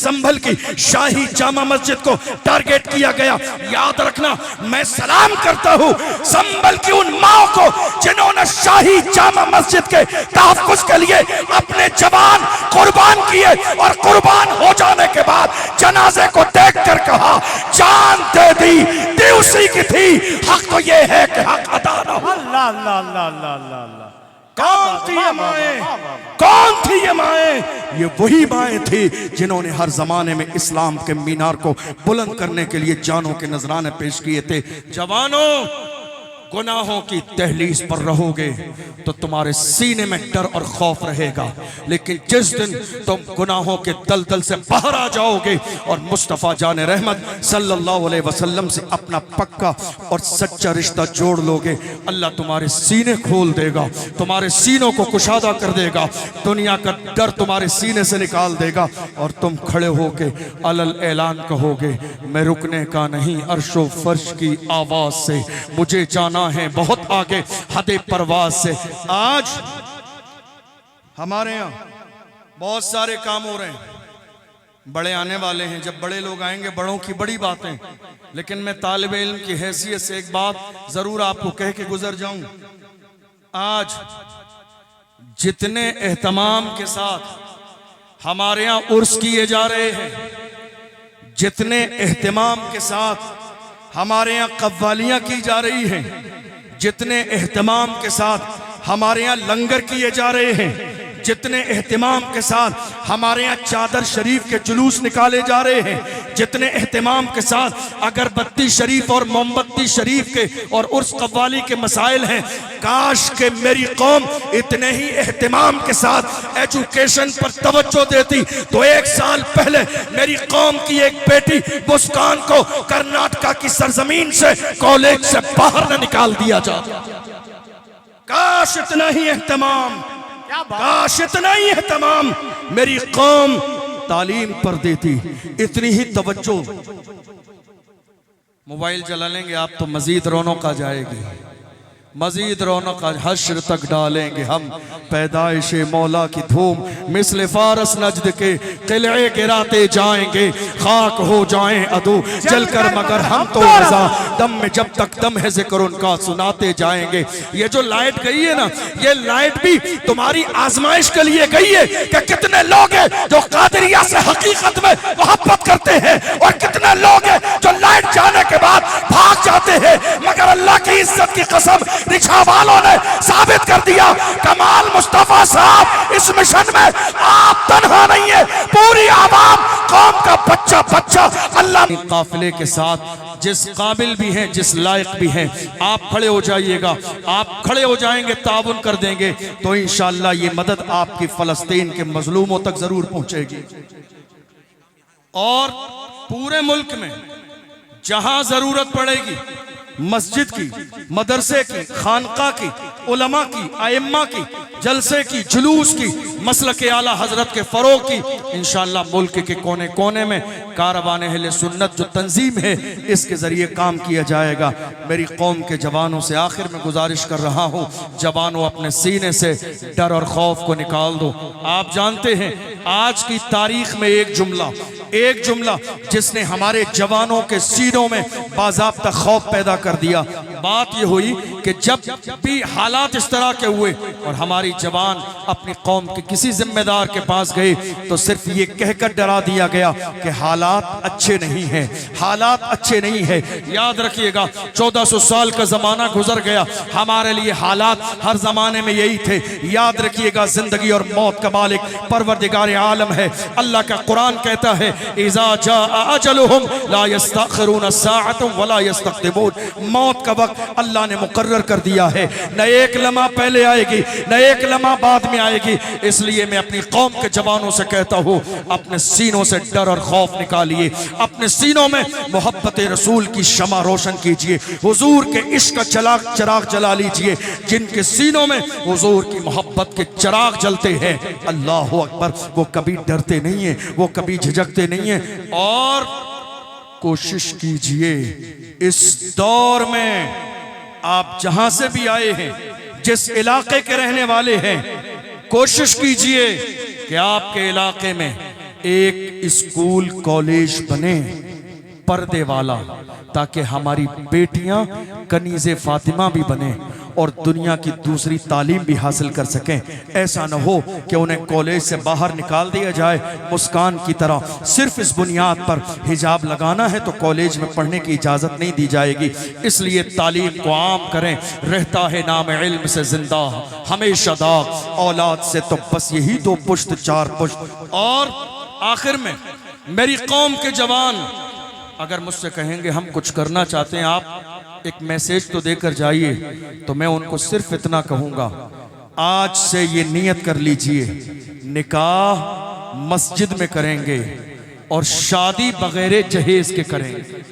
संभल की शाही जामा मस्जिद को टारगेट किया गया। याद रखना, मैं सलाम करता हूं संभल की उन माओ को जिन्होंने शाही जामा मस्जिद के तहफ्फुज़ के लिए अपने जवान कुर्बान किए और कुर्बान हो जाने के बाद जनाजे को देखकर कहा जान दे दी उसी की थी, हक तो ये है कि हक अदा ना हो। अल्लाह अल्लाह अल्लाह अल्लाह अल्लाह। कौन थी ये माएं? कौन थी ये माएं? ये वही माएं थी जिन्होंने हर जमाने में इस्लाम के मीनार को बुलंद करने के लिए जानों के नजराने पेश किए थे। जवानों, गुनाहों की दहलीज पर रहोगे तो तुम्हारे सीने में डर और खौफ रहेगा, लेकिन जिस दिन तुम गुनाहों के दलदल से बाहर आ जाओगे और मुस्तफ़ा जाने रहमत सल्लल्लाहु अलैहि वसल्लम से अपना पक्का और सच्चा रिश्ता जोड़ लोगे, अल्लाह तुम्हारे सीने खोल देगा, तुम्हारे सीनों को कुशादा कर देगा, दुनिया का डर तुम्हारे सीने से निकाल देगा और तुम खड़े होके अलल ऐलान कहोगे मैं रुकने का नहीं, अर्शो फर्श की आवाज से मुझे जाना है बहुत आगे हदे परवाज से। आज हमारे यहाँ बहुत सारे काम हो रहे हैं, बड़े आने वाले हैं, जब बड़े लोग आएंगे बड़ों की बड़ी बातें, लेकिन मैं तालिबे इल्म की हैसियत से एक बात जरूर आपको कह के गुजर जाऊं। आज जितने एहतमाम के साथ हमारे यहाँ उर्स किए जा रहे हैं, जितने एहतमाम के साथ हमारे यहाँ कव्वालियाँ की जा रही हैं, जितने एहतमाम के साथ हमारे यहाँ लंगर किए जा रहे हैं, जितने एहतमाम के साथ हमारे यहाँ चादर शरीफ के जुलूस निकाले जा रहे हैं, जितने एहतमाम के साथ अगरबत्ती शरीफ और मोमबत्ती शरीफ के और उर्स कव्वाली के मसाइल हैं, काश के मेरी कौम इतने ही एहतमाम के साथ एजुकेशन पर तवज्जो देती तो 1 साल पहले मेरी कौम की एक बेटी मुस्कान को कर्नाटका की सरजमीन से कॉलेज से बाहर न निकाल दिया जाता। काश इतना ही एहतमाम, काश इतना ही एहतमाम मेरी कौम तालीम पर देती, इतनी ही तवज्जो। मोबाइल चला लेंगे आप तो मजीद रौनक आ जाएगी, मजीद रौनक आज हश्र तक डालेंगे हम, पैदाइश मौला की धूम मिस्ल फारस नजद के किले गिराते जाएंगे, खाक हो जाएं अदू जलकर मगर हम तो रजा, दम में जब तक दम है जिक्र उनका सुनाते जाएंगे। ये जो लाइट गई है ना, ये लाइट भी तुम्हारी आजमाइश के लिए गई है कि कितने लोग हैं जो कादरिया से हकीकत में मोहब्बत करते हैं और कितने लोग हैं जो लाइट जाने के बाद भाग जाते हैं, मगर अल्लाह की इज्जत की कसम रिक्शा वालों ने साबित कर दिया कमाल मुस्तफा साहब इस मिशन में आप तन्हा नहीं है, पूरी आवाम कौम का बच्चा बच्चा अल्लाह काफिले के साथ जिस काबिल भी हैं जिस लायक भी हैं आप खड़े हो जाइएगा, आप खड़े हो जाएंगे, ताउन कर देंगे तो इंशाअल्लाह ये मदद आपकी फलस्तीन के मजलूमों तक जरूर पहुंचेगी। और पूरे मुल्क में जहां जरूरत पड़ेगी मस्जिद की, मदरसे की, खानका की, उलमा की, आइम्मा की, जलसे की, जुलूस की, मसलक के आला हजरत के फरोग की, इंशाअल्लाह मुल्क के कोने कोने में कारवान अहले सुन्नत जो तंजीम है इसके जरिए काम किया जाएगा। मेरी कौम के जवानों से आखिर में गुजारिश कर रहा हूँ, जवानों अपने सीने से डर और खौफ को निकाल दो। आप जानते हैं आज की तारीख में एक जुमला जिसने हमारे जवानों के सीनों में बाज़ाब्ता खौफ पैदा कर दिया, बात यह हुई कि जब भी हालात इस तरह के हुए और हमारी जवान अपनी कौम के किसी जिम्मेदार के पास गए तो सिर्फ ये कहकर डरा दिया गया कि हालात अच्छे नहीं हैं, हालात अच्छे नहीं है। याद रखिएगा 1400 साल का जमाना गुजर गया, हमारे लिए हालात हर जमाने में यही थे। याद रखिएगा जिंदगी और मौत का मालिक परवरदिगार आलम है। अल्लाह का कुरान कहता है इज़ा जाअ अजलुहुम ला यस्तखिरून साअतन वला यस्तक़दिमून, मौत का वक्त अल्लाह ने मुकर्रर कर दिया है, न एक लम्हा पहले आएगी न एक लम्हा बाद में आएगी। इसलिए मैं अपनी कौम के जवानों से कहता हूँ अपने सीनों से डर और खौफ निकालिए, अपने सीनों में मोहब्बत रसूल की शमा रोशन कीजिए, हुजूर के इश्क का चराग जला लीजिए। जिनके सीनों में हुजूर की मोहब्बत के चराग जलते हैं अल्लाह अकबर, वो कभी डरते नहीं है, वो कभी झिझकते नहीं है। और कोशिश कीजिए इस दौर में आप जहां से भी आए हैं, जिस इलाके के रहने वाले हैं, कोशिश कीजिए कि आपके इलाके में एक स्कूल कॉलेज बने पर्दे वाला, ताकि हमारी बेटियां कनीज़े फातिमा भी बने और दुनिया की दूसरी तालीम भी हासिल कर सकें। ऐसा न हो कि उन्हें कॉलेज से बाहर निकाल दिया जाए मुस्कान की तरह, सिर्फ इस बुनियाद पर हिजाब लगाना है तो कॉलेज में पढ़ने की इजाज़त नहीं दी जाएगी। इसलिए तालीम को आम करें। रहता है नाम इल्म से जिंदा हमेशा दाग, औलाद से तो बस यही 2 पुश्त 4 पुश्त। और आखिर में मेरी कौम के जवान अगर मुझसे कहेंगे हम कुछ करना चाहते हैं, आप एक मैसेज तो देकर जाइए, तो मैं उनको सिर्फ इतना कहूँगा, आज से ये नियत कर लीजिए, निकाह मस्जिद में करेंगे और शादी बगैर जहेज के करेंगे।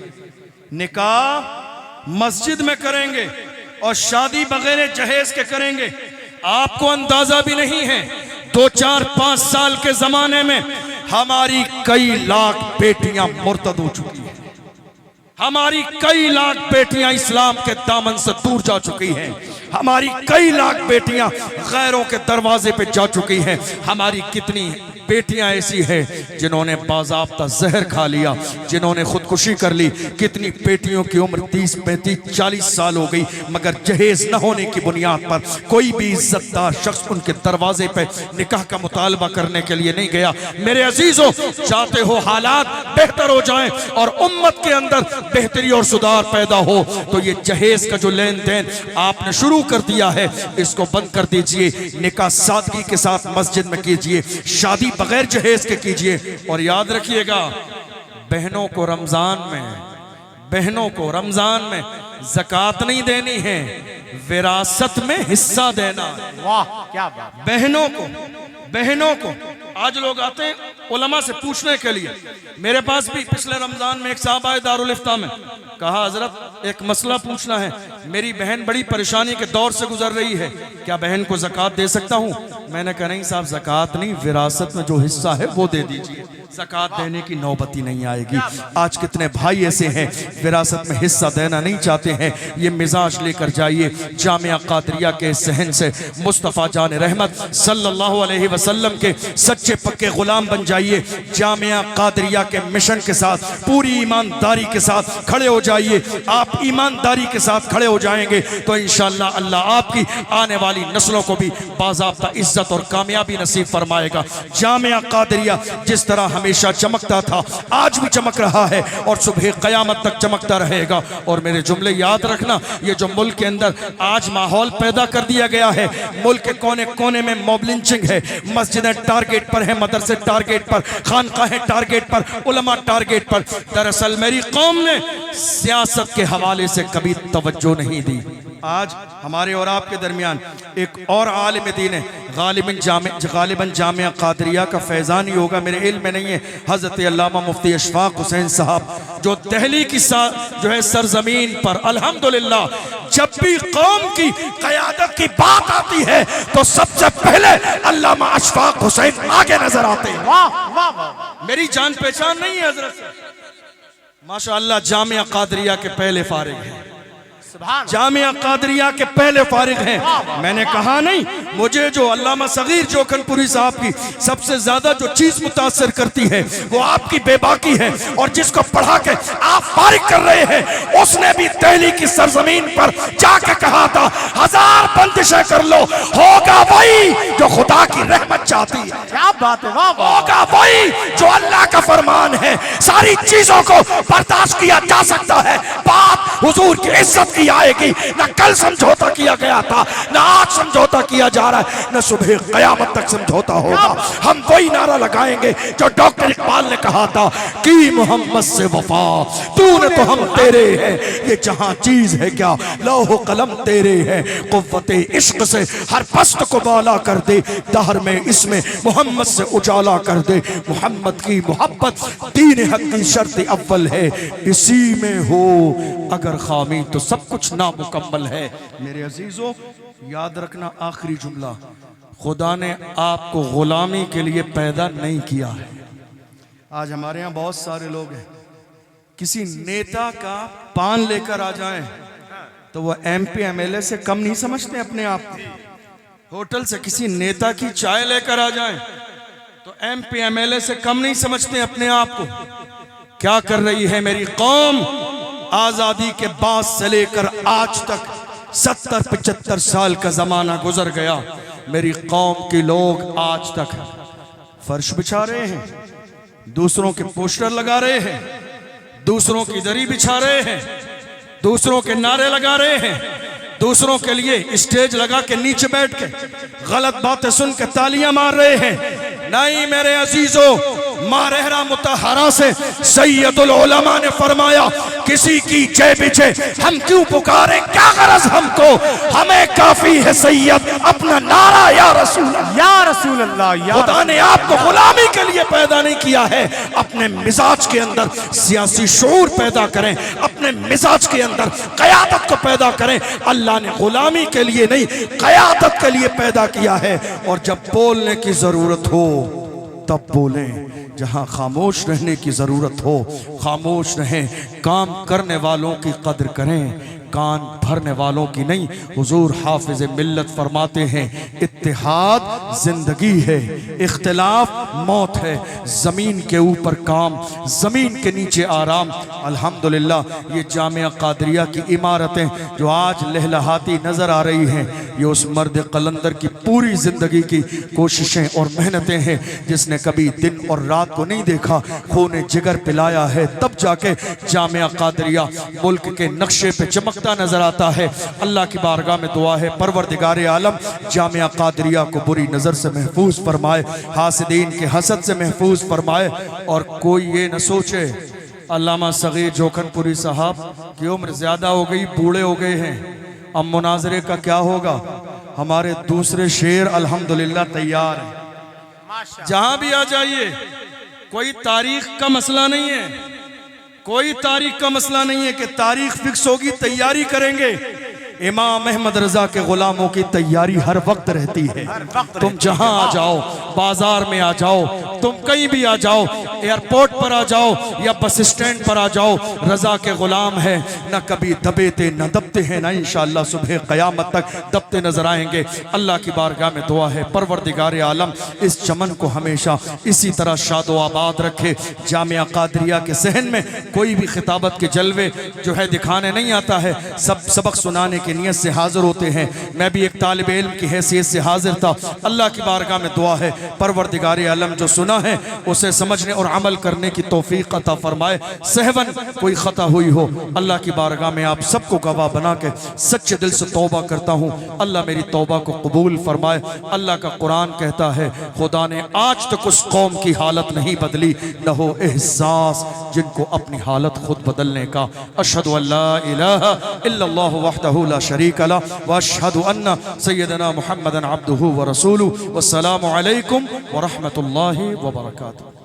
निकाह मस्जिद में करेंगे और शादी बगैर जहेज के करेंगे। आपको अंदाजा भी नहीं है, 2, 4, 5 साल के जमाने में हमारी कई लाख बेटियां मुर्तद हो चुकी हैं। हमारी कई लाख बेटियां इस्लाम के दामन से दूर जा चुकी हैं। हमारी कई लाख बेटियां गैरों के दरवाजे पे जा चुकी हैं। हमारी कितनी बेटियां ऐसी हैं जिन्होंने बाज़ाब्ता जहर खा लिया, जिन्होंने खुदकुशी कर ली। कितनी बेटियों की उम्र 30, 35, 40 साल हो गई, मगर जहेज न होने की बुनियाद पर कोई भी इज्जतदार शख्स उनके दरवाजे पे निकाह का मुतालबा करने के लिए नहीं गया। मेरे अजीजों, चाहते हो हालात बेहतर हो जाएं और उम्मत के अंदर बेहतरी और सुधार पैदा हो, तो ये जहेज का जो लेन देन आपने शुरू कर दिया है, इसको बंद कर दीजिए। निकाह सादगी के साथ मस्जिद में कीजिए, शादी बगैर जहेज के कीजिए। और याद रखिएगा, बहनों को रमजान में ज़कात नहीं देनी है, विरासत में हिस्सा देना है। वाह क्या बात। बहनों को आज लोग आते हैं उलमा से पूछने के लिए। मेरे पास भी पिछले रमजान में एक साहब आए दारुल इफ्ता में, कहा हजरत एक मसला पूछना है, मेरी बहन बड़ी परेशानी के दौर से गुजर रही है, क्या बहन को ज़कात दे सकता हूँ? मैंने कहा नहीं साहब, ज़कात नहीं, विरासत में जो हिस्सा है वो दे दीजिए, ज़कात देने की नौबत ही नहीं आएगी। आज कितने भाई ऐसे हैं विरासत में हिस्सा देना नहीं चाहते हैं। ये मिजाज लेकर जाइए जामिया कादरिया के सहन से मुस्तफ़ा जान रहमत सल्लल्लाहु अलैहि वसल्लम के सच्चे पक्के गुलाम बन जाइए। जामिया कादरिया के मिशन के साथ पूरी ईमानदारी के साथ खड़े हो जाइए। आप ईमानदारी के साथ खड़े हो जाएंगे तो इंशाअल्लाह अल्लाह आपकी आने वाली नस्लों को भी बाज़ाब्ता इज्जत और कामयाबी नसीब फरमाएगा। जामिया कादरिया जिस तरह हमेशा चमकता था, आज भी चमक रहा है और सुबह क़यामत तक चमकता रहेगा। और मेरे जुमले याद रखना, ये जो मुल्क के अंदर आज माहौल पैदा कर दिया गया है, मुल्क के कोने कोने में मॉब लिंचिंग है, मस्जिदें टारगेट पर है, मदरसे टारगेट पर, खानकाहें टारगेट पर, उलमा टारगेट पर। दरअसल मेरी कौम ने सियासत के हवाले से कभी तवज्जो नहीं दी। आज हमारे और आपके दरमियान एक और आलिम दीन है, गालिबन जामिया कादरिया का फैज़ान ही होगा, मेरे इल्म में नहीं है, हज़रत अल्लामा मुफ्ती अशफाक हुसैन साहब, जो दिल्ली की जो है सरजमीन पर अल्हम्दुलिल्लाह जब भी कौम की क़यादत की बात आती है तो सबसे पहले अल्लामा अशफाक हुसैन आगे नजर आते हैं। वाह वाह वाह। मेरी जान पहचान नहीं है हजरत से, माशाअल्लाह जामिया कादरिया के पहले फारिग हैं, जामिया कादरिया के पहले फारिग हैं। मैंने कहा नहीं, मुझे जो अल्लामा सगीर जोखनपुरी साहब की सबसे ज्यादा जो चीज मुतासिर करती है वो आपकी बेबाकी है, और जिसको पढ़ा के आप फारिग कर रहे हैं उसने भी दिल्ली की सरजमीन पर जाके कहा था 1000 बंदिशें कर लो, होगा वही जो खुदा की रहमत चाहती है। क्या बात है, वाह वाह। होगा वही जो अल्लाह का फरमान है। सारी चीजों को बर्दाश्त किया जा सकता है, बात हुजूर की इज्जत की आएगी। न कल समझौता किया गया था, न आज समझौता किया जा रहा है, न सुबह क़यामत तक समझौता होगा। हम वही नारा लगाएंगे जो डॉक्टर इकबाल ने कहा था कि मोहम्मद से वफा तूने तो हम तेरे हैं, ये जहां चीज है क्या लौह कलम तेरे हैं, कुव्वते इश्क से हर पस्त को बाला कर दे, दहर में इसमें मोहम्मद से उजाला कर दे। मोहम्मद की मोहब्बत दीन हक की शर्त अव्वल है, इसी में हो अगर खामी तो सब कुछ नामुकम्मल है। मेरे अजीजों याद रखना, आखिरी जुमला, खुदा ने आपको गुलामी के लिए पैदा नहीं किया है। आज हमारे यहाँ बहुत सारे लोग हैं, किसी नेता का पान लेकर आ जाएं तो वो MP MLA से कम नहीं समझते अपने आप को। होटल से किसी नेता की चाय लेकर आ जाएं तो MP MLA से कम नहीं समझते अपने आप को। क्या कर रही है मेरी कौम? आजादी के बाद से लेकर आज तक 70-75 साल का जमाना गुजर गया, मेरी कौम के लोग आज तक फर्श बिछा रहे हैं, दूसरों के पोस्टर लगा रहे हैं, दूसरों की दरी बिछा रहे हैं, दूसरों के नारे लगा रहे हैं, दूसरों के लिए स्टेज लगा के नीचे बैठ के गलत बातें सुन के तालियां मार रहे हैं। नहीं मेरे अजीजों, मारहरा मुतहरा से सैयदुल उलमा ने फरमाया, किसी की जय पीछे हम क्यों पुकारें, क्या गरज हमको, हमें काफी है सैयद अपना नारा या रसूल अल्लाह या खुदा ने आपको गुलामी के लिए पैदा नहीं किया है। अपने मिजाज के अंदर सियासी शऊर पैदा करें, अपने मिजाज के अंदर क़यादत को पैदा करें। अल्लाह ने गुलामी के लिए नहीं, क़यादत के लिए पैदा किया है। और जब बोलने की जरूरत हो तब बोलें, जहां खामोश रहने की जरूरत हो खामोश रहें। काम करने वालों की कद्र करें, कान भरने वालों की नहीं। हुजूर हाफिज मिल्लत फरमाते हैं, इत्तेहाद जिंदगी है, इख्तिलाफ मौत है। जमीन के ऊपर काम, जमीन के नीचे आराम। अल्हम्दुलिल्लाह ये जामिया कादरिया की इमारतें जो आज लहलहाती नजर आ रही हैं, ये उस मर्द कलंदर की पूरी जिंदगी की कोशिशें और मेहनतें हैं, जिसने कभी दिन और रात को नहीं देखा, खून जिगर पिलाया है, तब जाके जामिया कादरिया मुल्क के नक्शे पे चमकता नजर आता है। अल्लाह की बारगाह में दुआ है, परवरदिगार आलम जामिया कादरिया को बुरी नजर से महफूज फरमाए, हासिदीन के हसद से महफूज फरमाए। और कोई ये न सोचे अल्लामा सगीर जोखनपुरी साहब की उम्र ज्यादा हो गई, बूढ़े हो गए हैं, अब मुनाजरे का क्या होगा। हमारे दूसरे शेर अल्हम्दुलिल्लाह तैयार हैं। जहां भी आ जाइए, कोई तारीख का मसला नहीं है, कोई तारीख का मसला नहीं है कि तारीख फिक्स होगी, तैयारी करेंगे। इमाम अहमद रजा के गुलामों की तैयारी हर वक्त रहती है। तुम जहां आ जाओ, बाजार में आ जाओ, तुम कहीं भी आ जाओ, एयरपोर्ट पर आ जाओ या बस स्टैंड पर आ जाओ, रजा के गुलाम है। न कभी दबेते न दबते हैं, ना इंशाअल्लाह सुबह क़यामत तक दबते नजर आएंगे। अल्लाह की बारगाह में दुआ है, परवरदिगार आलम इस चमन को हमेशा इसी तरह शादो आबाद रखे। जामिया कादरिया के सहन में कोई भी खिताबत के जलवे जो है दिखाने नहीं आता है, सब सबक सुनाने की नीयत से हाजिर होते हैं। मैं भी एक तालिब इल्म की हैसियत से हाजिर था। अल्लाह की बारगाह में दुआ है, परवरदिगार आलम जो सुना है उसे समझने और अमल करने की तौफीक अता फरमाए। सहवन कोई खता हुई हो, अल्लाह की बारगाह में आप सबको गवाह बना के सच्चे दिल से तौबा करता हूँ। अल्लाह मेरी तौबा को कबूल फरमाए। अल्लाह का कुरान कहता है, खुदा ने आज तक उस कौम की हालत नहीं बदली, न हो एहसास जिनको अपनी हालत खुद बदलने का। अशहदु अल्ला इलाहा इल्लल्लाहु वहदहु ला शरीक ला व अशहदु अन्ना सय्यदना मुहम्मदन अब्दुहु व रसूलुहु। वस्सलामु अलैकुम व रहमतुल्लाहि व बरकातुहू।